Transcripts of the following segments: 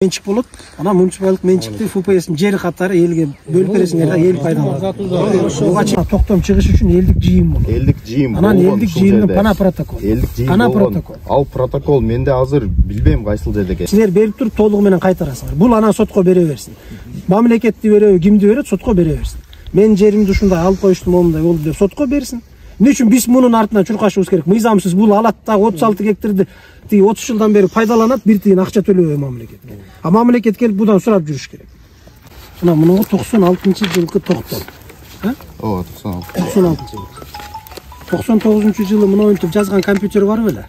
менчик болот. Ана муниципалдык менчикти ФПСтин жери катары элге бөлүп бересиңер да эл пайдаланат. Буга токтом чыгыш үчүн элдик жыйын болот. Элдик жыйын. Анан элдик жыйындын пана протокол. Элдик жыйын. Пана протокол. Ал протокол менде азыр билбейм кайсыл деди экен. Силер берип туруп толугу менен кайтарасыңар. Бул анан сотко бере берсин. Мамлекетти береби, кимди берет, сотко бере берсин. Мен жеримди ушундай алып коюштум, момундай болду деп сотко берсин. Эмне үчүн биз мунун артынан чуркашыбыз керек? Мыйзамсыз бул алат дагы 36 гектарды 30 жылдан бери пайдаланат, бир тыйын акча төлөбөй мамлекетке. А мамлекет келип будан сурап жүрүш керек. Мына мунуңу 96-жылкы токтом. Ооба, 96-жылы. 99-жылы мынантип жазган компьютер бар беле?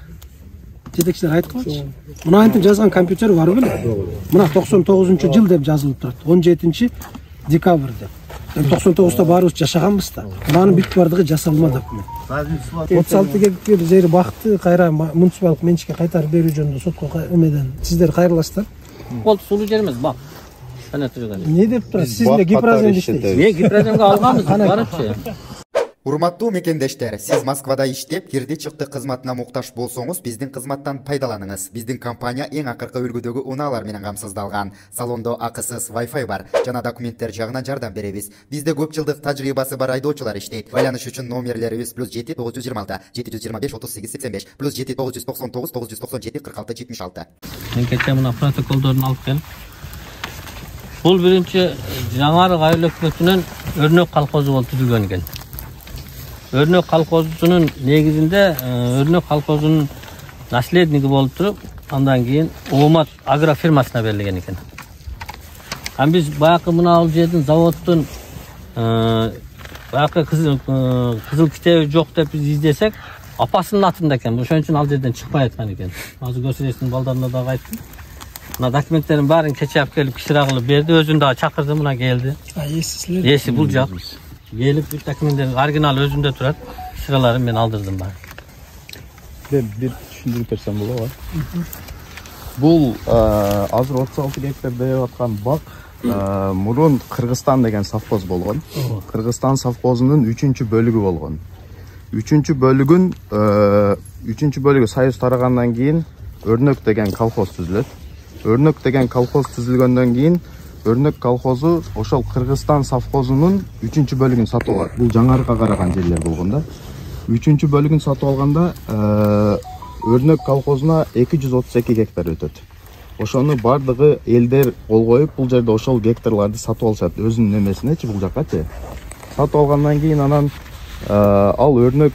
Жетекчилер айтып койчу. Мынантип жазган компьютер бар беле? Мына 99-жыл деп жазылып турат. 17 декабрь деп. 99-та барыбыз жашаганбыз да. Мунун бүт бардыгы жасалма документ. 36 гектар жери бакты кайра муниципалдык менчикке кайтарып берүү жөнүндө сотко эмеден сиздер кайрыласыздар. Болду, сулуу жеримиз бак. Кана турган. Не деп турасыз? Сиз эле гипразен иштейсиз. Гипразенге алганбыз, барыпчы. Урматтуу мекендештер, сиз Москвада иштеп, кирди чыкты кызматына муктаж болсоңуз, биздин кызматтан пайдаланыңыз. Биздин компания эң акыркы үлгүдөгү унаалар менен камсыздалган. Салондо акысыз Wi-Fi бар, жана документтер жагынан жардам беребиз. Бизде көп жылдык тажрыйбасы бар айдоочулар иштейт. Байланыш үчүн номерлерибиз +7 926 725 38 85 +7 999 997 46 76. Мен кече мына протоколдорун алып келип. Бул биринчи жаңарык айыл өкмөтүнөн өрнөк колхозу болуп түзүлгөн экен. Örnek kolxozunun negizinde örnek kolxozunun naslедниги болуп туруп, андан кийин Омат агро фирмасына берилген экен. Ам биз баягы мына ал жердин заводдун баягы кызыл китеби жок деп биз издесек, апасынын атында экен. Ошон үчүн ал жерден чыкпай аткан экен. Азыр көрсөтөсүн балдарына дагы айттым. Мына документтерин баарын кече алып келип кишире кылып берди, өзүн дагы чакырды, мына келди. Эсисизлер. Эси бул жак. Gelip bir takımın orijinal özünde turat. Sıralarını ben aldırdım bana. Bir düşündürüp versem bula var. Bul azır 36 gektar deyip atkan bak. Murun Kırgızstan degen savkoz bolgon. Kırgızstan savkozunun 3. bölügü bolgon. 3. bölügü Sayız taragandan keyin Örnök degen kolhoz tüzülөт. Örnök degen kolhoz tüzülgöндөн keyin Örnök kolxozu ошол Кыргызстан совхозунун 3 бөлүгүн сатып алат. Бул жаңарыкка караган жерлер болгондо. 3 бөлүгүн сатып алганда Örnök колхозуна 232 гектар өтөт. Ошону бардыгы элдер кол коюп, бул жерде ошол гектарларды сатып алышат өзүнүн эмесинечи, бул жаккачы. Сатып алгандан кийин анан ал Örnök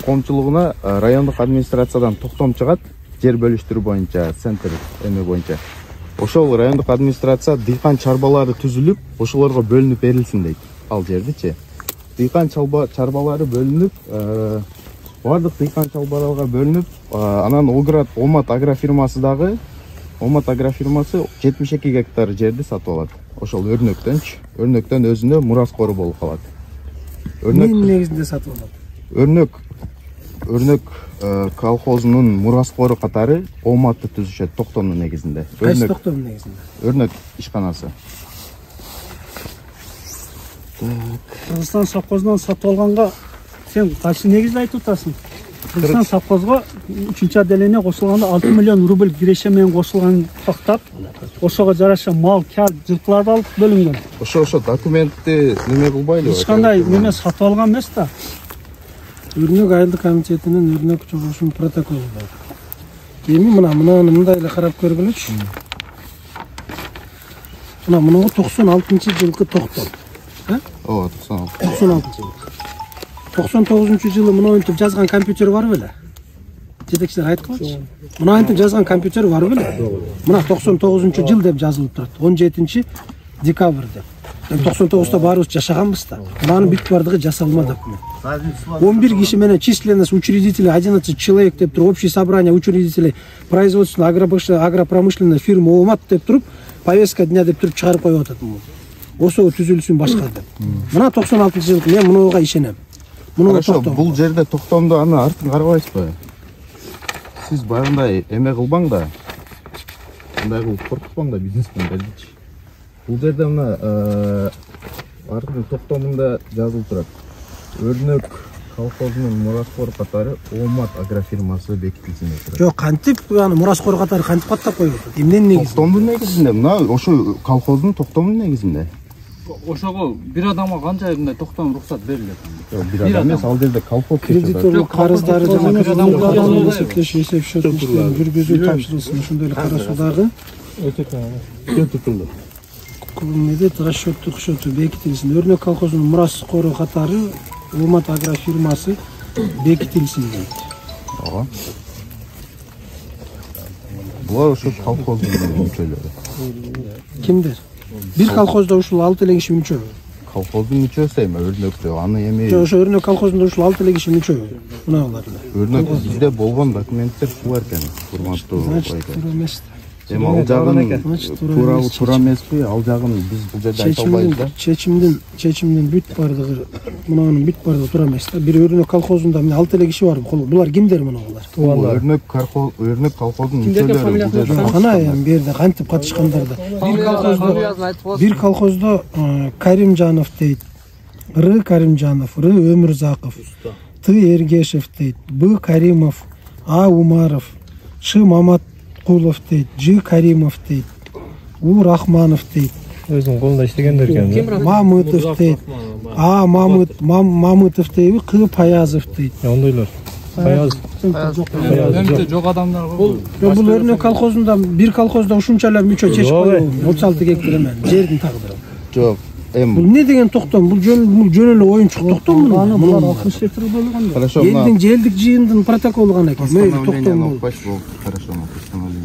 коомчулугуна райондук администрациядан токтом чыгат, жер бөлүштүрүү боюнча, центр эме боюнча. Ошол райондук администрация дыйкан чарбалары түзүлүп, ошолорго бөлүнүп берилсин дейт. Ал жердичи. Дыйкан чарбалары бөлүнүп, бардык дыйкан чарбаларга бөлүнүп, анан Омат агро фирмасы дагы, Омат агро фирмасы 72 гектар жерди сатып алат. Ошол Өрнөктөн өзүнө мурас кору болуп калат. Эмненин негизинде сатып алат? Örnök kolxozunun muras koru katары Omat'ta түзүшөт токтомдун негизинде. Кайсы токтомдун негизинде? Örnök ишканасы. Кыргызстан совхозунан сатып алганга сен кайсы негизде айтып атасың? Кыргызстан совхозго 3 отделение кошулганда 6 миллион рубль киреше менен кошулган токтап, ошого жараша мал, кар, жылкыларды алып бөлүнгөн. Ошо документти неме кылбайлы? Эч кандай неме сатып алган эмес да. Өрнөк айылдык комитетинин Өрнөк чогулушунун протоколу бар. Эми мынаны мындай эле карап көргүлөчү. Мына мунуңу 96-жылкы токтом. Ооба, 96-жылы. 99-жылы мынантип жазган компьютер бар беле? Жетекчилер айтып койчу. Мынантип жазган компьютер бар беле? Мына 99-жыл деп жазылып турат. 17 декабрь деп. 99-та барыбыз жашаганбыз да. Мунун бүт бардыгы жасалма документ. 11 киши менен численность учредителей 11 человек деп туруп, общее собрание учредителей производственной агропромышленной фирмы Омат деп туруп, повестка дня деп туруп чыгарып коюп атат. Осо түзүлүшүн башка деп. Мына 96-жылкы мен мунуга ишенем. Хорошо, бул жерде токтомду аны артын карабайсызбы? Сиз баягындай эме кылбаң да. Мындай кылып коркутпаң да бизнесмендерди. Бул жерде мына артын токтомунда жазылып турат. Örnök колхозунун мураскор катары Омат агрофирмасы бекитилсин деп турат. Жок, кантип аны мураскор катары кантип каттап коюп атат? Эмненин негизинде? Токтомдун негизинде, мына ошо колхоздун токтомунун негизинде. Ошого бир адамга канча мындай токтом рухсат берилет? Бир адам эмес, ал жерде колхоз Кредиторлук карыздары жана адамдардын эсептеш есеп счет иштерин жүргүзүү тапшырылсын. Ошондой эле карашуудагы эмнеде расчеттук счету бекитилсин. Өрнөк колхозунун мураскору катары Омат агрофирмасы бекитилсин дейт. Ооба. Булар ошо колхоздун мүчөлөрү. Кимдер? Бир колхоздо ушул 6 эле киши мүчө. Колхоздун мүчөсү эми өрнөктө аны эми Ошо өрнөк колхозунда ушул 6 эле киши мүчө. Мына булар эле. өрнөк бизде болгон документтер бар экен. Урматтуу Значит, байке. туура эмес. Эми ал жагын Значит, туура эмеспи? Ал жагын биз бул жерде айта албайбыз да. Чечимдин бүт бардыгы мунунун бүт бардыгы туура эмес да. Бир өрнөк колхозунда мына 6 эле киши бар. Булар кимдер мына булар? Өрнөк колхоздун мүчөлөрү. Кана эми бу жерде кантип катышкандар да. Бир колхоздо Каримжанов дейт. Р Каримжанов, Р Өмүрзаков, Т Эргешев дейт, Б Каримов, А Умаров, Ш Маматкулов дейт, Ж Каримов дейт, У Рахманов дейт. Өзүнүн колунда иштегендер экен. Мамытов дейт. А Мамытов дейби, К Паязов дейт. Ондойлор. Паяз. Эмне жок адамдар Бул өрнөк колхозунда бир колхозда ушунчалар мүчө чечип коюу 36 гектар эмен жердин тагдыры. Жок. Бул Эми эмне деген токтом? Бул жөн эле оюнчук токтом бул. Булар акш сектор болгон. хорошо, Элдик жыйындын протоколу гана экен. Мөйдө токтом бул. Хорошо, постановление.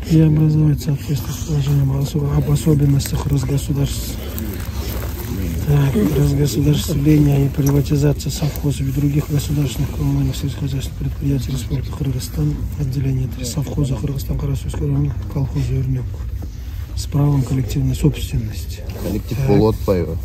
Преобразовать соответственно с положением об особенностях разгосударств. Разгосударствления и приватизация совхозов и других государственных коммунальных сельскохозяйственных предприятий Республики Кыргызстан, отделение 3 совхоза Кыргызстан Карасуйский район, колхоз Өрнөк с правом коллективной собственности. Коллектив болуп атпайбы?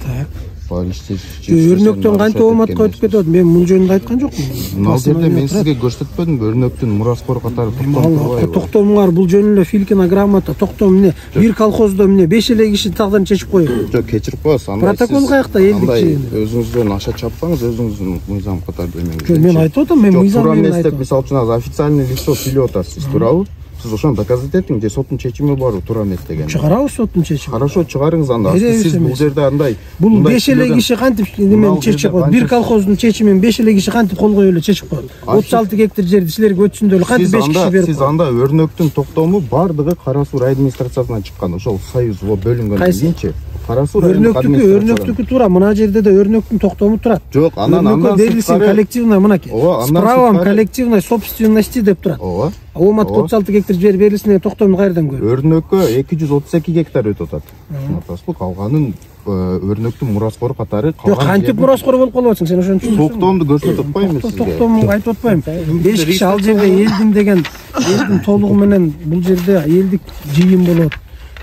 Так. Өрнөктөн кантип Оматка өтүп кетет? Мен бул жөнүндө айткан жокмун. Ал жерде мен сизге көрсөтпөдүмбү? Өрнөктүн мураскор катары токтом турбайбы? Токтомуңар бул жөн эле Филькина грамота, токтом эмне? Бир колхоздо эмне 5 эле киши тагдырын чечип коюп. Жок, кечирип коесуз. Андай Протокол каякта элдик жыйын? Өзүңүздөн аша чаппаңыз, өзүңүздүн мыйзам катары эмеңиз. Мен айтып атам, мен мыйзам туура менен эмес деп айтам. мисалы үчүн азыр официальный лицо сүйлөп атасыз, туурабы? Сиз ошону доказать этиң, же соттун чечими барбы туура эмес деген. Чыгарабыз соттун чечимин. Хорошо, чыгарыңыз анда. Сиз бул жерде андай Бул 5 эле киши кантип немен чечип коет? Бир колхоздун чечимин 5 эле киши кантип кол коюп эле чечип коет? 36 гектар жерди силерге өтсүндө эле кантип 5 киши берип Сиз анда Өрнөктүн токтому бардыгы Кара Суу администрациясынан чыккан. Ошол союзго бөлүнгөндөн кийинчи Кара Суу Өрнөктүкү туура. Мына жерде да Өрнөктүн токтому турат. Жок, андан берилсин коллективная мынакей. С правом коллективной собственности деп турат. Ооба. Омат 36 гектар жер берилсин деген токтому кайерден көрдү? Өрнөккө 232 гектар өтүп атат. Атасызбы? Калганын Өрнөктүн мураскору катары Жок, кантип мураскор болуп калып атсың? Сен ошону түшүнбөйсүң. Токтомду көрсөтүп атпаймынбы сизге? Токтому айтып атпайм. 5 киши ал жерде элдин толугу менен бул жерде элдик жыйын болот.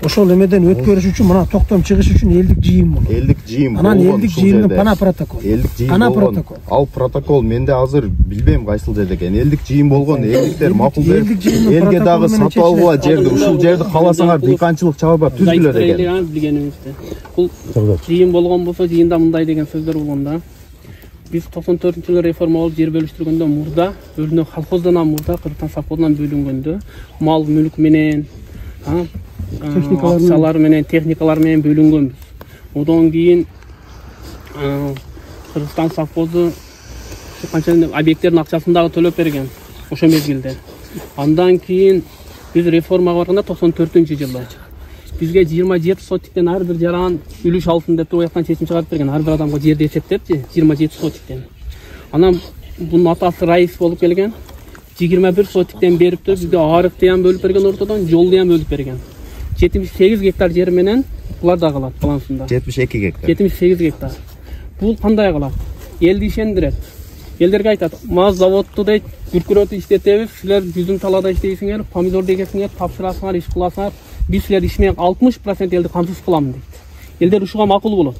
Ошол эмеден өткөрүш үчүн мына токтом чыгыш үчүн элдик жыйын болот. Элдик жыйын болот. Анан элдик жыйындын пана протокол. Элдик жыйын болгон. Ал протокол менде азыр билбейм кайсыл жерде экен. Элдик жыйын болгон, элдиктер макул берип, элге дагы сатып алгыла жерди, ушул жерди кааласаңар дыйканчылык чаба түзгүлө деген. Билгенибизде. Бул жыйын болгон болсо, жыйында мындай деген сөздөр болгон да. Биз 94-жылы реформа болуп жер бөлүштүргөндө мурда Өрнөк колхоздан мурда Кыргызстан совхозунан бөлүнгөндө мал мүлк менен акчалар менен, техникалар менен бөлүнгөнбүз. Одан кийин Кыргызстан совхозу канча объекттердин акчасын дагы төлөп берген ошо мезгилде. Андан кийин биз реформага барганда 94-жылы бизге 27 сотиктен ар бир жаран үлүш алсын деп ояктан чечим чыгарып берген. Ар бир адамга жерди эсептепчи 27 сотиктен. Анан бунун атасы Раис болуп келген. 21 сотиктен берип туруп бизге арыкты ham бөлүп берген, ортодон жолду ham бөлүп берген. 78 гектар жер менен булар да калат балансында. 72 гектар. 78 гектар. Бул кандай калат? элди ишендирет. Элдерге айтат, маз заводду дейт, күркүрөтү иштетебиз, силер жүзүм талаада иштейсиңер, помидор дегесиңер, тапшырасыңар, иш кыласыңар, биз силер иш менен 60% элди камсыз кылам дейт. Элдер ушуга макул болот.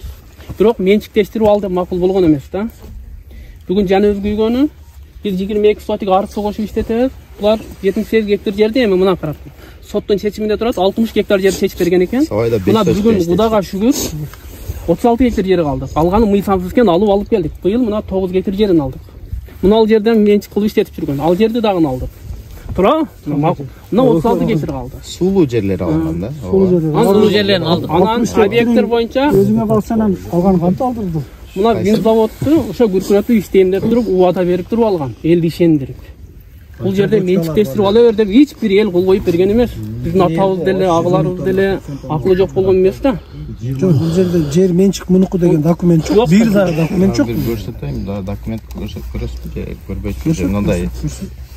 Бирок менчиктештирип ал деп макул болгон эмес да. Бүгүн жана өзгүйгөнү биз 22 сотик арыз кошуп иштетебиз. Булар 78 гектар жерди эми мына карап. Соттун чечиминде турат, 60 гектар жерди чечип берген экен. Мына бүгүн Кудайга шүгүр 36 гектар жери калды. Алганы мыйсамсыз экен, алып келдик. Быйыл мына 9 гектар жерин алдык. Мына ал жерден менчик кылып иштетип жүргөн. Ал жерди дагы алдык. Тура? Мына 36 гектар калды. Сулуу жерлер алган да. Сулуу жерлерин алдык. Анан объекттер боюнча Өзүңө калсаң калган канча алдырды? мына вин заводду ошо күркүрөтү иштейм деп туруп убада берип туруп алган. Элди ишендирип. Бул жерде менчиктештирип ала бер деп эч бир эл кол коюп берген эмес. Биздин атабыз деле, агаларыбыз деле акылы жок болгон эмес да. Жок, бул жерде жер менчик мунуку деген документ жок. Бир дагы документ жок. Көрсөтөйм да, документ көрсөтөбүз, көрбөйсүз. Мындай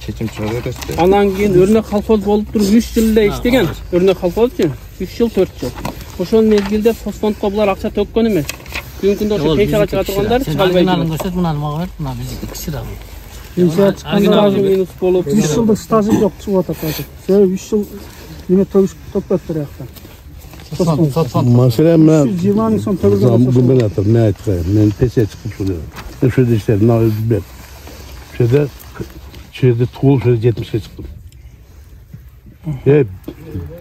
чечим чыгара бересиз. Анан кийин Өрнөк колхоз болуп туруп 3 жыл эле иштеген. Өрнөк колхозчу 3 жыл 4 жыл. Ошол мезгилде Фосфондко булар акча төккөн эмес. Бүгүнкү күндө ошо пенсияга чыга тургандар чыга албайт. Көрсөт, мунаны мага бер, мына биздики кичирақ. Пенсия чыкканда минус болуп 3 жылдык стажы жок чыгып атат азыр. Себеби 3 жыл эме токтоп беректа. Mesela ben 20 сом төлөгөн. zamgı atır ne etkiler. Ben pese çıkıp şurada. Şurada işte ne ben. Şurada tuğul şurada 70'e çıktım.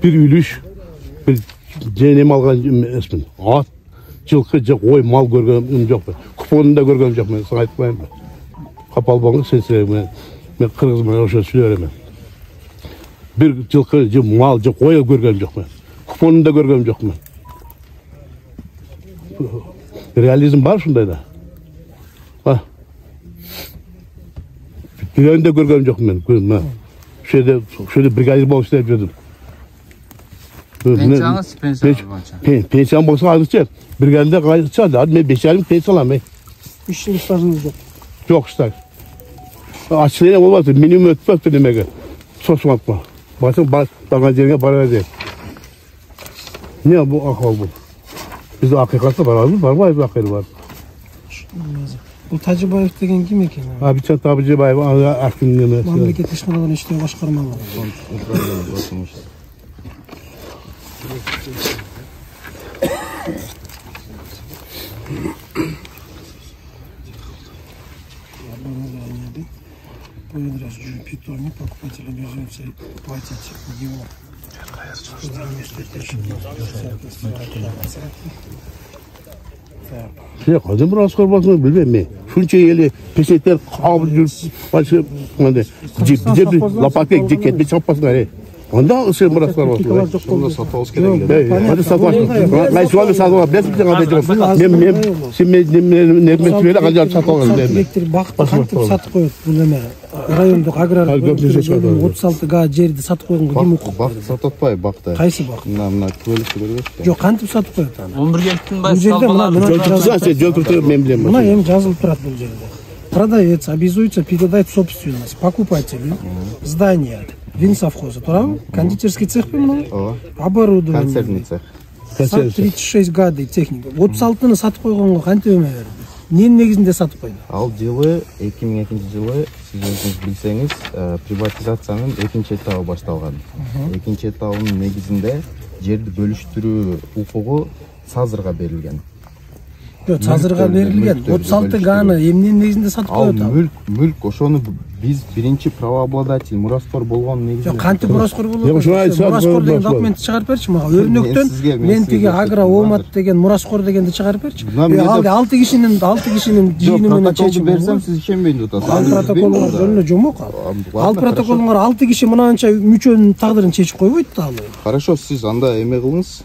Bir ülüş bir cehennem algan esmin. At, жылқы жоқ, ой мал көргенім жоқ. Kuponunda көргенім жоқ мен sana айтпаймын. Kapalı bağlı sesleri ben Kırgızman ошо сүйлөремін. Bir жылқы, mal, ой көргенім жоқ мен. Kuponunda görgönüm жоқ мен. Realizm var şunday da. Ha. Bir önde görgönüm жоқ мен. Şöyle brigadir болып işlep жүрдüm. Pensiyаңыз пенсия боюнча. Pensiyam bolsa aylıkça. Brigadide qayıtsa da men 5 aylık pensiya alam. 3 yıl stajınız yok. Yok staj. Açlığına olmaz. Minimum ötmez demege. Sosmatma. Basın bakan yerine para ver. Ne bu akıl bu? Bizde hakikatte var mı? Var mı? Hakikatte var. Bu Tacıbayev деген kim eкен? Abi sen Tacıbayev aklını Memleket işgaladan işleye başkarma var. Подразжу питомник, покупателям безумцы платить его. Şey kadın biraz korkmasını bilmem mi? Şunca yeli peşetler kabul yürüp başı bize bir lapatek ceket bir çapasın hani. Onda ısır biraz korkmasın. Şunda satılız kerengi. Hadi satılız. Ben şu anda satılız. Ben bir tane alacağım. Şimdi ne söyle kalacağım satılız. Elektrik bakıp satıp koyuyor bu neme. Rayonduk agrar 36 ga жерди сатып койгонго ким укук? Бак сататпай бакта. Кайсы бак? Мына көлүктү көрбөйсүз. Жок, кантип сатып коет аны? 11 гектин Бул жерде мына Жол туртуп мен билем. Мына эми жазылып турат бул жерде. Продавец обязуется передать собственность покупателю здания винсовхоза, туурабы? Кондитерский цехпи мына? Ооба. Оборудование. Концертный цех. 36 га дейт техника. 36-ны сатып койгонго кантип эме берди? Эмненин негизинде сатып койду? Ал жылы 2002-жылы сиз өзүңүз билсеңиз, приватизациянын экинчи этабы башталган. Экинчи этабынын негизинде жерди бөлүштүрүү укугу Сазырга берилген. Жок, Сазырга берилген. 36 ганы эмненин негизинде сатып коет ал? Мүлк ошону биз биринчи правообладатель мураскор болгон негизинде. Жок, кантип мураскор болот? Мураскор деген документти чыгарып берчи мага. Өрнөктөн мен тиги Агро Омат деген мураскор дегенди чыгарып берчи. Ал 6 кишинин жыйыны менен чечип берсем сиз ишенбейм деп атасыз. Ал протоколуңар жөнүндө жомок ал. Ал протоколуңар 6 киши мынанча мүчөнүн тагдырын чечип койбойт да ал. Хорошо, сиз анда эме кылыңыз.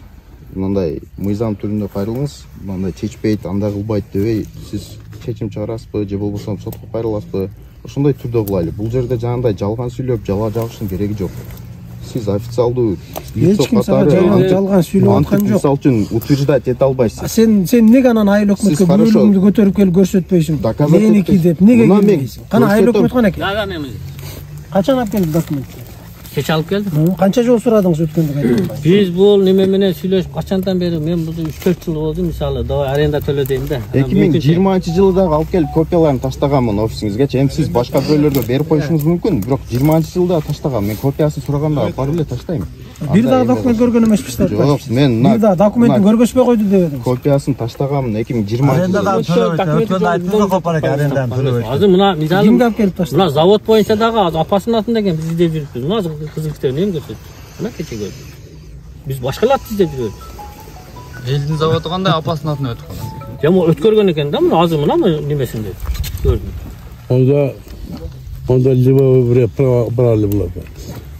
Мындай мыйзам түрүндө кайрылыңыз. Мындай чечпейт, анда кылбайт дебей, сиз чечим чыгарасызбы же болбосо сотко кайрыласызбы? Ошондой түрдө кылайлы. Бул жерде жанагындай жалган сүйлөп, жала жагыштын кереги жок. Сиз официалдуу эч ким сага жалган сүйлөп аткан жок. Мисалы үчүн утверждать эте албайсыз. Сен эмнеге анан айыл өкмөткө бөлүгүңдү көтөрүп келип көрсөтпөйсүң? Меники деп эмнеге келбейсиң? Кана айыл өкмөт кана экен. Качан алып келди документти? Кеч алып келдим. Канча жол сурадыңыз өткөндө айтып? Биз бул неме менен сүйлөшүп качандан бери мен бул 3-4 жыл болду мисалы, давай аренда төлө дейм да. 2020 жылда алып келип копияларын таштаганмын офисиңизге. Эми сиз башка бирөөлөргө берип коюшуңуз мүмкүн, бирок 20 жылда таштагам. Мен копиясын сураганда алып барып эле таштайм. Бир дагы документ көргөн эмеспизби? Жок, мен бир дагы документин көргөзбөй койду деп едиңиз. Копиясын таштаганмын 2020 жылда. Өткөндө айттыңыз да копалак арендан төлөбөйт. Азыр мына мисалы Кимге алып келип таштады? мына завод боюнча дагы апасынын атында экен биз издеп жүрүпбүз. Мына кызыл китебин эми көрсөтүп. Мына кече көрдүк. Биз башкаларды издеп жүрөбүз. Элдин заводу кандай апасынын атына өтүп калат. Жама өткөргөн экен да, мына азыр мына немесинде көрдүм. Onda libo brali buladi.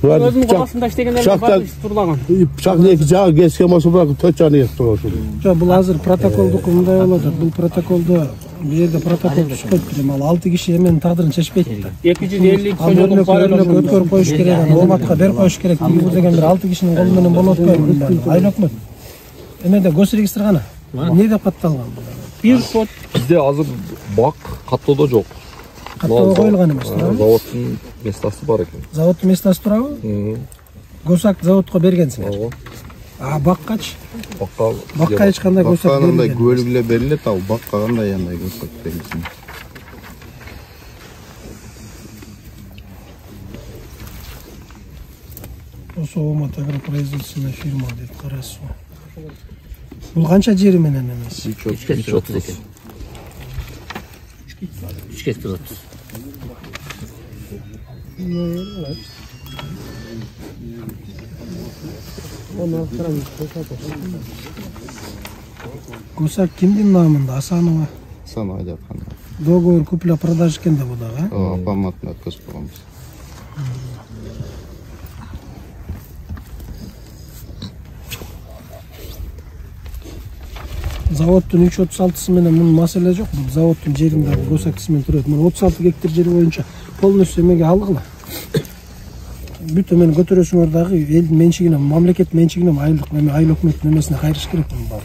Өзүнүн коласында иштегендер бар турлаган. Бычак эки жагы кескен болсо бирок 4 жагын эсип турат. Жок, бул азыр протоколдук мындай болот. Бул протоколдо бу жерде протокол түшпөйт. Ал 6 киши эменин тагдырын чечпейт да. 250 Ал өткөрүп коюш керек, маалыматка берип коюш керек. Бул деген бир 6 кишинин колу менен болот го. Айыл өкмөт. Эмеде госрегистр гана. Эмне деп катталган? бир сот. Бизде азыр бак каттоодо жок. Каттоо коюлган эмес. Заводдун местасы бар экен. Заводдун местасы турабы? Госак заводко бергенсиңер. Баккачы? Бакка эч кандай госак берилбейт. Бакка көлүк эле берилет, ал бакка кандай андай госак берилсин. Особо агропроизводственная фирма дейт, карасу. Бул канча жери менен эмес? 3 гектар 30 экен. 3 гектар 30. Госак кимдин намында? Асанова? Асан айдаткан. Договор купля-продажа экен да бу дагы, а? Апам атына өткөзүп койгонбуз. Заводдун 336 менен мунун маселе жок. Бул заводдун жеринде госак исимен турат. Мына 36 гектар жери боюнча полностью эмеге алгыла. Бүт эмени көтөрөсүңөр дагы элдин менчигине, мамлекет менчигине айыл өкмөттүн эмесине кайрыш керек мунун баары.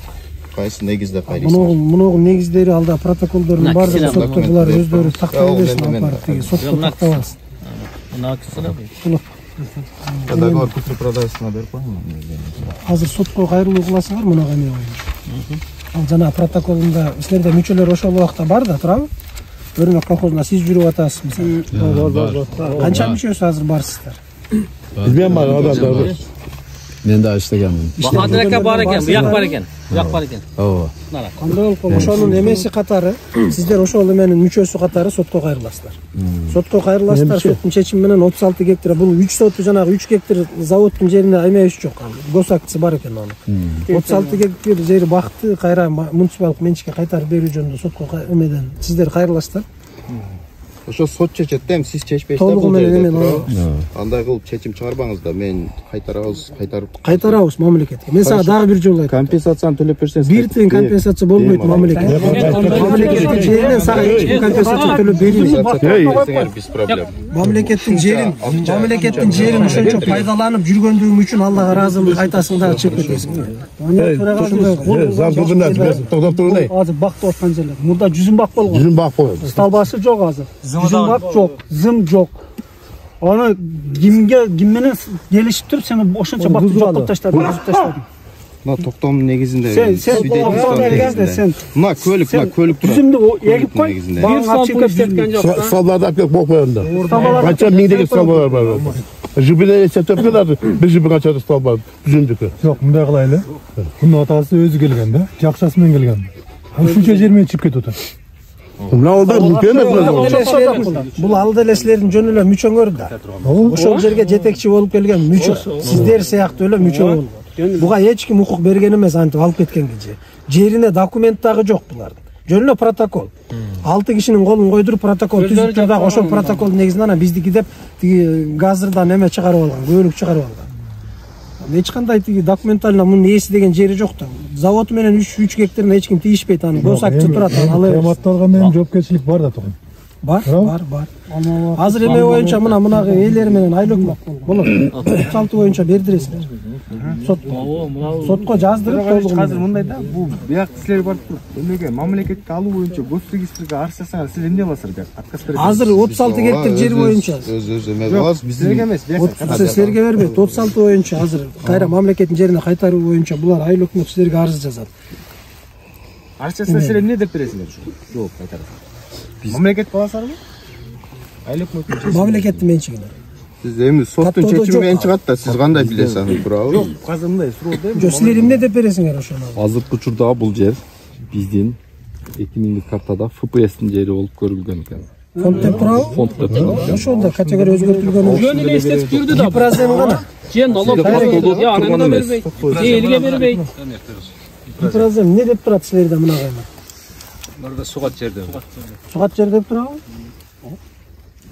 Кайсы негизде кайрыйсың? Мунун негиздери алда протоколдордун баардыгы сотто булар өздөрү тактап берсин, алып барып тиги сотто тактап алсын. Мына кисилер. Договор купля-продажасына берип коюңуз. Азыр сотко кайрылуу кыласыңар мунага эме боюнча. Ал жана протоколунда силерде мүчөлөр ошол убакта бар да, турабы? Өрнөк колхозуна сиз жүрүп атасыз мисалы. Бар. Канча мүчөсү азыр барсыздар? Билбейм бар адамдар. Мен да иштегенмин. Бахадыр ака бар экен, буяк бар экен. Буяк бар экен. Ооба. Кандай болуп калды? Ошонун эмеси катары, сиздер ошол эменин мүчөсү катары сотко кайрыласыздар. Сотко кайрыласыздар, соттун чечими менен 36 гектар. Бул 3 соту жанагы 3 гектар заводдун жерине эмеси жок. Госакчысы бар экен анын. 36 гектар жери бакты кайра муниципалдык менчикке кайтарып берүү жөнүндө сотко эмеден сиздер кайрыласыздар. Ошо сот чечет да, сиз чечпейсиз да бул жерде. Андай кылып чечим чыгарбаңыз да, мен кайтарабыз мамлекетке. Мен сага дагы бир жолу айттым. Компенсацияны төлөп берсеңиз. Бир тиын компенсация болбойт мамлекет. Мамлекеттин жеринен сага эч бир компенсация төлөп берилбейт. Биз проблема. Мамлекеттин жерин ошончо пайдаланып жүргөндүгүң үчүн Аллага ыраазылык айтасың дагы чыгып кетесиң. Азыр бактап аткан жерлер. Мурда жүзүм бак болгон. Жүзүм бак болгон. Сталбасы жок азыр. Жүзүм бак жок, зым жок. Аны ким менен келишип туруп сен ошончо бакты жоктоп таштадың, бузуп тастадың. Мына токтомдун негизинде. Сен мына көлүк турат. Жүзүмдү эгип кой. Баң апчыкып кеткен жок. Сталбарды алып келип коюп коёнда. Канча миңдеген сталбар бар. Жибине эсептеп келди. Бир жибин канча сталбар жүзүмдүкү. Жок, мындай кылайлы. Мунун атасы өзү келген да, жакшасы менен келген. Ушунча жер менен чыгып кетип атат. Мына олдар мүмкүн эмес. Бул алды эле силердин жөн эле мүчөңөр да. Ошол жерге жетекчи болуп келген мүчө. Сиздер сыяктуу эле мүчө болгон. Буга эч ким укук берген эмес, антип алып кеткенге же. Жерине документ дагы жок булардын. Жөн эле протокол. 6 кишинин колун койдуруп протокол түзүп тур дагы ошол протоколдун негизинде анан биздики деп тиги газырдан эме чыгарып алган, көөлүк чыгарып алган. Эч кандай тиги документально мунун ээси деген жери жок да. Завод менен 3 гектарына эч ким тийишпейт, аны госакчы турат, ал. Кематталган менен жоопкерчилик бар да тугун. Бар. Азыр эме боюнча мына ээлери менен айлык болот. 36 боюнча бердиресиңер. Сотко жаздырып толугу. Азыр мындай да, бул бияк силер барып туруп, эмеге мамлекетке алуу боюнча госрегистрге арыз жасаңар, силер эмне кыласыздар бияк? Отказ бересиңер. Азыр 36 гектар жер боюнча. Өз эме кылабыз, биздин эмес, силерге бербейт. 36 боюнча азыр кайра мамлекеттин жерине кайтаруу боюнча булар айыл өкмөт силерге арыз жазат. Арыз жазса силер эмне деп бересиңер? Жооп кайтарасыздар. Мамлекет кыласыздарбы? Айыл өкмөттүн мамлекеттин менчигинде. Сиз эми соттун чечими менен чыгат да, сиз кандай билесиз аны, туурабы? Жок, азыр мындай суроо да. Жок, силер эмне деп бересиңер ошону? Азыркы учурда бул жер биздин 2000 картада ФПСтин жери болуп көрүлгөн экен. Фонд деп турабы? Фонд деп турабы. Ошондо категория өзгөртүлгөн. Жөн эле эстетип жүрдү да. Гипразем гана. Же налог же аренда бербейт. Же элге бербейт. Гипразем эмне деп турат силерде мына кайма? Мында сугат жерде. Сугат жер деп турабы?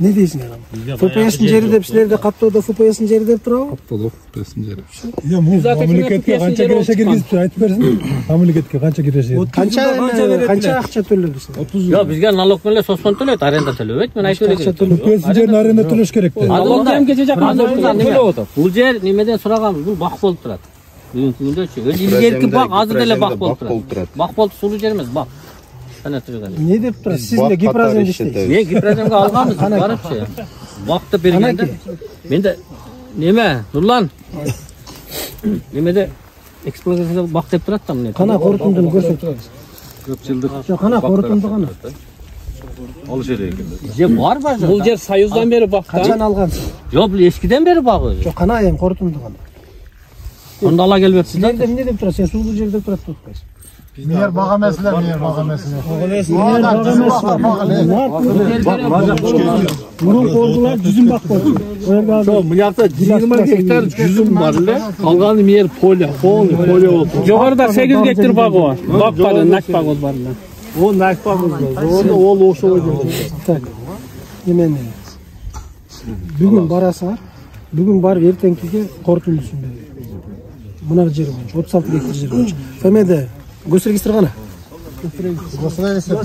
Не дейсиңер аны? ФПСтин жери деп силерде каттоодо ФПСтин жери деп турабы? Каттоодо ФПСтин жери. Мамлекетке канча киреше киргизип айтып берсин. Мамлекетке канча киреше? Канча акча төлөдүсүң? Жок, бизге налог менен соцфонд төлөйт, аренда төлөбөйт. Мен айтып берейин. ФПСтин жерин аренда төлөш керек да. Налогдамге же жакын төлөп атат. Бул жер немеден сураганбыз, бул бак болуп турат. Бүгүнкү күндөчү. Өзү илгерки бак, азыр деле бак болуп турат. Бак болуп сулуу жер эмес, бак. Не деп турат? Сиз деле гипразем иштейсиз. Мен гипраземге алганбыз, барыпчы. Бакты бергенде. Менде неме, Нурлан? Немеде эксплуатацияда бак деп турат да мына. Кана корутундуну көрсөтүп. Көп жылдык. Жок, кана корутунду кана. Ал жер экен. Же барбы? Бул жер Союздан бери бак. Качан алгансыз? Жок, бул эскиден бери бак өзү. Жок, кана эми корутунду кана. Онда ала келбепсиз да. Силерде эмне деп турат? Сен сулуу жер деп турат деп атпайсың. Мер бага меселе, мер бага меселе. Мурун кордулар жүзүм бак болду. Жок, мынакта 20 гектар жүзүм бар эле. Калганы мер поле, полный поле болуп. Жогоруда 8 гектар багы бар. Бак бар, нак баг бар. О, нак баг бар. Ол ошол жерде. Так. Эмени? Бүгүн барасыңар. Бүгүн барып эртеңкиге корутундусун берет. Мына жер боюнча 36 гектар жер боюнча. Фемеде госрегистр кана? Госрегистр.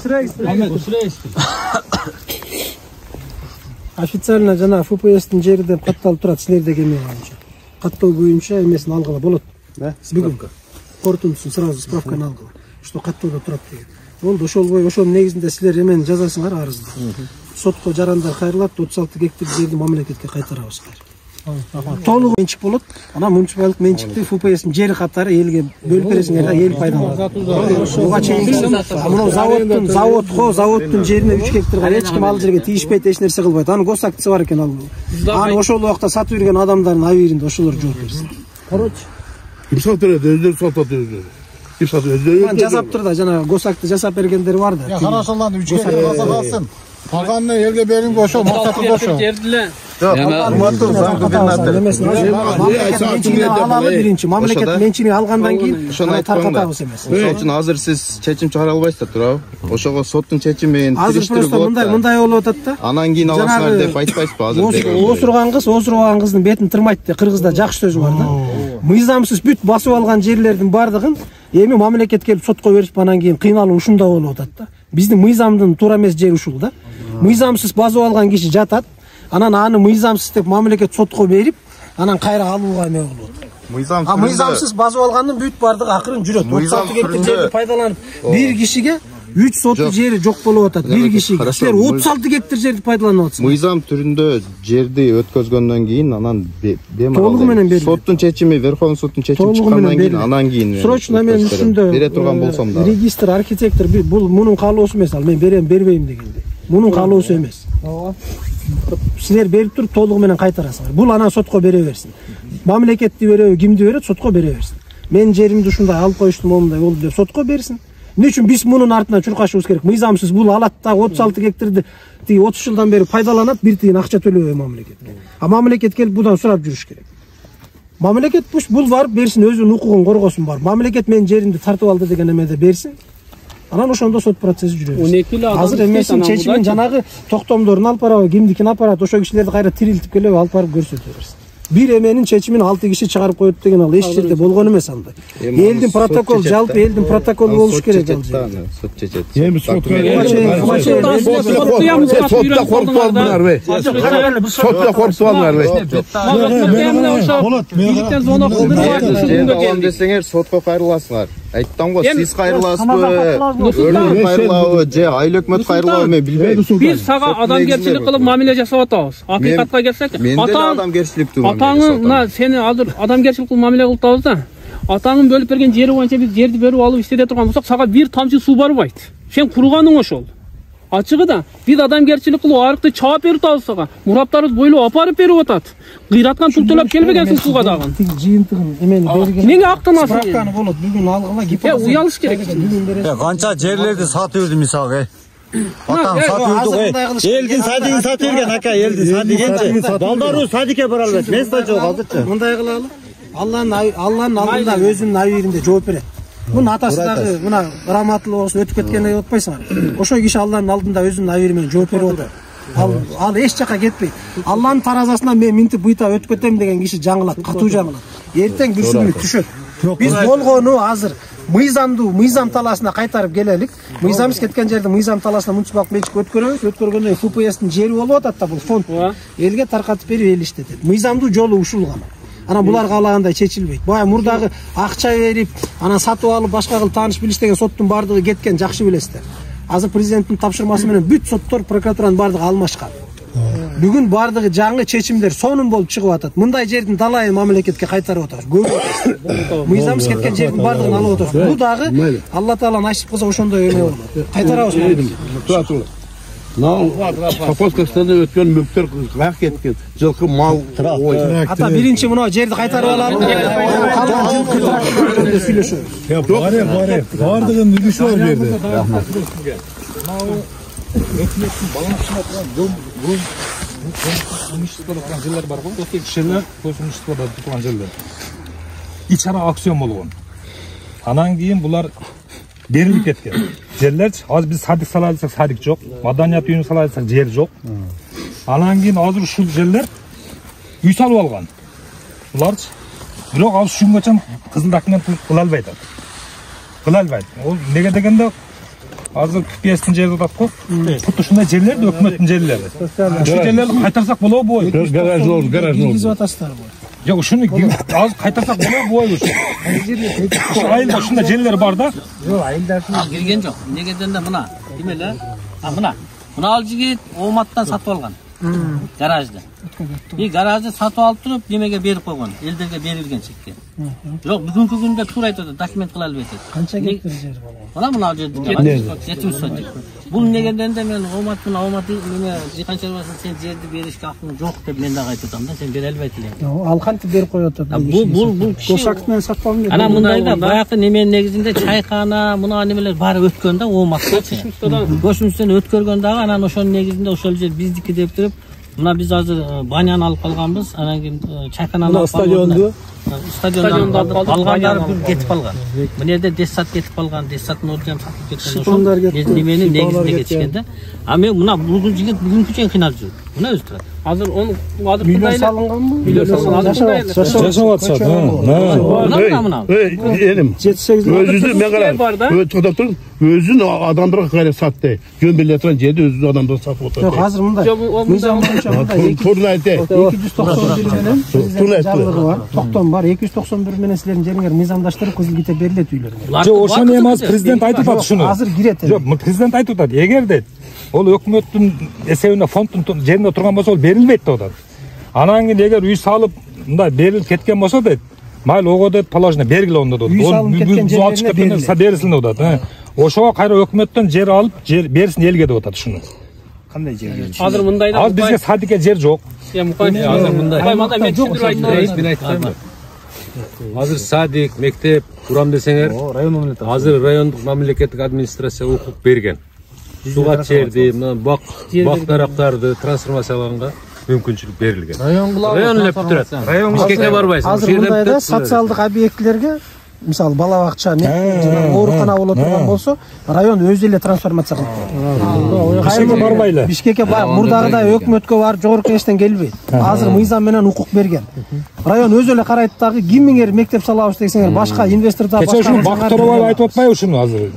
Официально жана ФПСтин жери деп катталып турат силердеги эме боюнча. Каттоо боюнча эмесин алгыла болот. Бүгүн корутундусун сразу справканы алгыла. Что каттоодо турат деген. Болду, ошол ошонун негизинде силер эмени жазасыңар арызды. Сотко жарандар кайрылат, 36 гектар жерди мамлекетке кайтарабыз. Толугу менчик болот. Ана муниципалдык менчикти ФПСтин жери катары элге бөлүп бересиңер да, эл пайдаланат. Буга чейин мына заводтун жерине 3 гектарга эч ким ал жерге тийишпейт, эч нерсе кылбайт. Анын госактысы бар экен ал. Аны ошол убакта сатып жүргөн адамдардын абийиринде ошолор жооп берсин. Короче. Ким сатат өздөрү сатат өздөрү. Ким сатат өздөрү. Жасап тур да, жана госакты жасап бергендер бар да. Хорошоларды 3 гектар калсын. Калганын элге беринге ошол максаты ошол. Мамлекет менчигин алгандан кийин таркатабыз эмес. Ошол үчүн азыр сиз чечим чыгара албайсыздар, туурабы? Ошого соттун чечими менен кириштирип болот да. Мындай болуп атат да. Анан кийин аласыңар деп айтпайсызбы азыр? Осурган кыздын бетин тырмайт деп кыргызда жакшы сөз бар да. Мыйзамсыз бүт басып алган жерлердин бардыгын эми мамлекет келип сотко беришип анан кийин кыйналуу ушунда болуп атат да. Биздин мыйзамдын туура эмес жери ушул да. Мыйзамсыз басып алган киши жатат. Анан аны мыйзамсыз деп мамлекет сотко берип, анан кайра алууга эме болот. Мыйзамсыз басып алгандын бүт бардыгы акырын жүрөт. 36 гектар жерди пайдаланып, бир кишиге 3 соту жери жок болуп атат. Бир кишиге. Силер 36 гектар жерди пайдаланып атсыңар. Мыйзам түрүндө жерди өткөзгөндөн кийин анан толугу менен берилет. Соттун чечими, Верховный соттун чечими чыккандан кийин анан кийин срочно мен ушунда бере турган болсом да. Регистр архитектор бул мунун каалоосу эмес, ал мен берем, бербейм дегенде. Мунун каалоосу эмес. Силер берип туруп толугу менен кайтарасыңар. Бул анан сотко бере берсин. Мамлекетти береби, кимди берет, сотко бере берсин. Мен жеримди ушундай алып коюштум, момундай болду деп сотко берсин. Эмне үчүн биз мунун артынан чуркашыбыз керек? Мыйзамсыз бул алат да 36 гектарды 30 жылдан бери пайдаланат, бир тиын акча төлөбөй мамлекетке. А мамлекет келип будан сурап жүрүш керек. Мамлекет бул барып берсин, өзүнүн укугун коргосун бар. Мамлекет менин жеримди тартып алды деген эмеде берсин. Анан ошондо сот процесси жүрөбүз. Азыр эмесин чечимин жанагы токтомдорун алып барабы, кимдикин алып барат, ошо кишилерди кайра тирилтип келеби алып барып көрсөтө берсин. бир эменин чечимин 6 киши чыгарып коет деген ал эч жерде болгон эмес андай. Элдин протокол, жалпы элдин протоколу болуш керек ал жерде. Сот чечет. Эми сотко сотко коркуп десеңер сотко кайрыласыңар. Айттым го, сиз кайрыласызбы? Өрнөк кайрылабы же айыл өкмөт кайрылабы мен билбейм. Биз сага адамгерчилик кылып мамиле жасап атабыз. Акыйкатка келсек, атаңын мына сени азыр адамгерчилик кылып мамиле кылып атабыз да. Атаңын бөлүп берген жери боюнча биз жерди берип алып иштете турган болсок, сага бир тамчы суу барбайт. Сен курганың ошол. Ачыгы да биз адамгерчилик кылып арыкты чаап берип атабыз сага. Мураптарыбыз бойлоп апарып берип атат. Кыйраткан тултулап келбегенсиң сууга дагы. Жыйынтыгын эмени берген. Эмнеге актанасың? Справканы болот, бүгүн алгыла гипотеза. Уялыш керек. Канча жерлерди сатып жүрдү мисалга. Атаң сатып жүрдү. Элдин садигин сатып берген ака, элдин садигинчи. Балдарыбыз садикке бара албайт. Место жок азырчы. Мындай кылалы. Алланын алдында өзүнүн абийиринде жооп берет. Мунун атасы дагы мына раматылуу болсун өтүп кеткенде отпойсуңар. Ошол киши Алланын алдында өзүнүн абийири менен жооп берип атат. Ал эч жака кетпейт. Алланын таразасынан мен минтип буйта өтүп кетем деген киши жаңылат, катуу жаңылат. Эртең күрсүнүп түшөт. Биз болгону азыр мыйзам талаасына кайтарып келелик. Мыйзамыбыз кеткен жерде мыйзам талаасына муниципалдык менчик өткөрөбүз. Өткөргөндөн кийин ФПСтин жери болуп атат да, бул фонд элге таркатып берип эл иштетет. Мыйзамдуу жолу ушул гана. Анан булар каалагандай чечилбейт. Бая мурдагы акча берип, анан сатып алып башка кылып тааныш билиш деген соттун бардыгы кеткен, жакшы билесиздер. Азыр президенттин тапшырмасы менен бүт соттор, прокуратуранын бардыгы алмашкан. Бүгүн бардыгы жаңы чечимдер сонун болуп чыгып атат. Мындай жердин талайын мамлекетке кайтарып атабыз. Көп мыйзамыбыз кеткен жердин бардыгын алып атабыз. Бул дагы Алла Таала насип кылса ошондой эме болот. Кайтарабыз. Колхозкастан өткөн мүлктөр каяк кеткен? Жылкы мал. Ата биринчи мына жерди кайтарып алалы. Калган жылкы сүйлөшөбүз. Бардыгын үлүшү бар берди. Өкмөттүн балансына турган бул имуществолук жерлер бар го. Кишилер имуществолук турган жерлер. Ич ара аукцион болгон. Анан кийин булар берилип кеткен. Жерлерчи азыр биз садик сала алсак садик жок, маданият үйүн сала алсак жер жок. Анан кийин азыр ушул жерлер үй салып алган. Буларчы бирок ал ушунга чейин кызыл документ кыла албайт. Ол неге дегенде азыр КПСтин жери атат го. Бут ушундай жерлерди өкмөттүн жерлери. Ушул жерлерди кайтарсак болобу? Гаражный. Киргизип атасыздар го. Жок, ушуну азыр кайтарсак болобу? Ушу айылда ушундай жерлер бар да. Жок, айылдардын кирген жок. Неге дегенде мына, демеле? Мына ал жигит Ооматтан сатып алган. Гаражды. Гаражды сатып алып туруп, немеге берип койгон, элдерге берилген чекке. Жок, бүгүнкү күндө туура айтат, документ кыла албайт. Канча гектар жер болот? Мына жерде 70 сотик. Бул негеденде мен Оомат неме жыйканчылыгын сен жерди беришке акың жок деп мен дагы айтып атам да, сен бере албайт элең. Ал кантип берип коюп атат? Бул кошак менен сатып алган. Анан мындай да, баягы неменин негизинде чайкана, мына немелер баары өткөн да Ооматтачы. Кошумчтан өткөргөн дагы, анан ошонун негизинде ошол жер биздики деп туруп, мына биз азыр баняны алып калганбыз, анан кийин чайкананы алып калганбыз. Стадиондо алгандар кетип калган. Мына жерде Десат кетип калган, Десаттын ордун сатып кеткен ошол неменин негизинде кетишкен да. А мен мына бул жигит бүгүнкү чейин кыйналып жүр. Мына өзү Азыр onu миллион салынганбы? Миллион салынган. Жашап атышат. Мына. Эним. 7-8 өзү мен карап. Токтоп туруп, өзүн адамдарга кайра сатты. Жөн беле турган жерди өзү адамдар сатып отурат. Жок, азыр мындай. Мыйзам боюнча мындай. Турун айты. 291 менен жарлыгы бар. Токтом бар. 291 менен силердин жериңер мыйзамдаштырып кызыл ките берилет үйлөрүңө. Жок, ошону эми азыр президент айтып атат ушуну. Азыр кирет. Жок, президент айтып атат. Эгерде ол өкмөттүн эсебине фонддун жерине турган болсо, ол берилбейт деп атат. Анан кийин эгер үй салып мындай берилип кеткен болсо дейт, майыл ого деп положено бергиле онда дейт. Үй салып кеткен жерлерine берилсин деп атат. Ошого кайра өкмөттөн жер алып, берсин элге деп атат ушуну. Кандай жер? Азыр мындай да. Азыр бизге садикке жер жок. Азыр мындай. Мында мен түшүндүрүп Мен айтпаймын. Азыр садик, мектеп курам десеңер, азыр райондук мамлекеттик администрация укук берген. Суга жерди, бак дарактарды трансформациялаганга мүмкүнчүлүк берилген. Район элеп турат. Район бишкекке барбайсың. Азыр мындай да социалдык объектилерге мисалы бала бакча, оорукана боло турган болсо, район өзү эле трансформация кылып коет. Бишкекке барбайлы. Бишкекке мурдагыдай өкмөткө барып жогорку кеңештен келбейт. Азыр мыйзам менен укук берген. Район өзү эле карайт дагы, кимиңер мектеп салабыз десеңер, башка инвестордор башка. Кече ушуну Бакыт Торобаев айтып атпайбы ушуну азыр?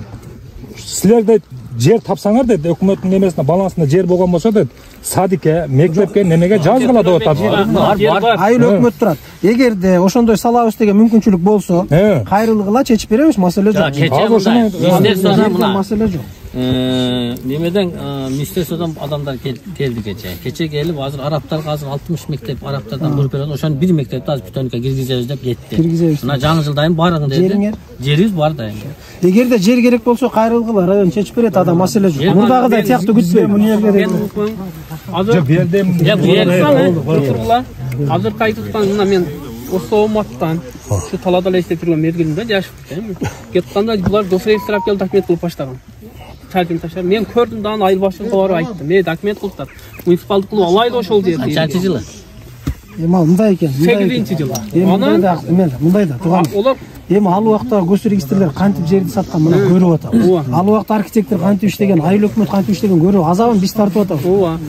Силерде жер тапсаңар дейт, өкмөттүн немесине балансында жер болгон болсо дейт, садикке, мектепке, немеге жазгыла деп атат. Айыл өкмөт турат. Эгерде ошондой салабыз деген мүмкүнчүлүк болсо, кайрылгыла чечип беребиз, маселе жок. Маселе жок. Немеден министерстводон адамдар келди кече келип азыр араптарга азыр 60 мектеп араптардан буруп берет. Ошонун бир мектепти азыр бүтөнүккө киргизебиз деп кетти. Мына жаңы жылдайын баарыгын деди. Жерибиз бар да эми. Эгерде жер керек болсо кайрылгыла, район чечип берет, ада маселе жок. Мурдагыдай тияктуу күтпөй. Азыр кайтыптан мына мен Осоматтан şu talada leştirген мезгилинде жашып кетем. Кетканда булар дос регистрап келип документ кылып баштаган. Чатин таштар. Мен көрдүм да аны айыл башчылыгына барып айттым. Мен документ кылыптар. Муниципалдык кылып алайды ошол жерди. Канча жылы? Эми ал мындай экен. 8-жылы. Мындай да тууган. Олар эми ал убакта гос регистрлер кантип жерди саткан мына көрүп атабыз. Ал убакта архитектор кантип иштеген, айыл өкмөт кантип иштеген көрүп азабын биз тартып атабыз.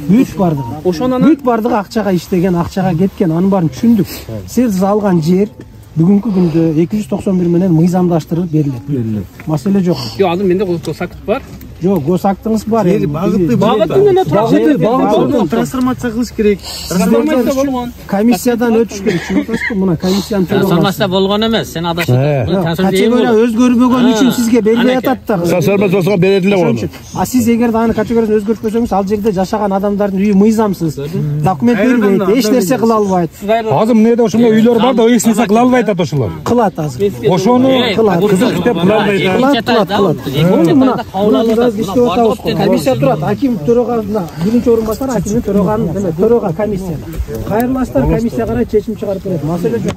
Бүт бардыгы. Ошонун бүт бардыгы акчага иштеген, акчага кеткен, анын баарын түшүндүк. Сиз алган жер бүгүнкү күндө 291 менен мыйзамдаштырылып берилет. Маселе жок. Жок, азыр менде госакт бар. Жок, госактыңыз бар. Багыттын эле турат. Трансформация кылыш керек. Трансформация болгон. Комиссиядан өтүш керек. Түшүнөсүзбү? Мына комиссиянын трансформация болгон эмес. Сен адашып. Категория өзгөрбөгөн үчүн сизге берилбей атат да. Трансформация болсо берет эле го. А сиз эгерде аны категориясын өзгөртпөсөңүз, ал жерде жашаган адамдардын үйү мыйзамсыз. Документ бербейт, эч нерсе кыла албайт. Азыр эмнеде ошондой үйлөр бар да, эч нерсе кыла албайт атат ошолор. Кылат азыр. Ошону кызык деп кыла албайт. Кылат. Иштеп атабыз. Комиссия турат. Аким төрагасына биринчи орун басар, акимдин төраганын төрага комиссия. Кайрыласыздар, комиссия карайт, чечим чыгарып берет. Маселе жок.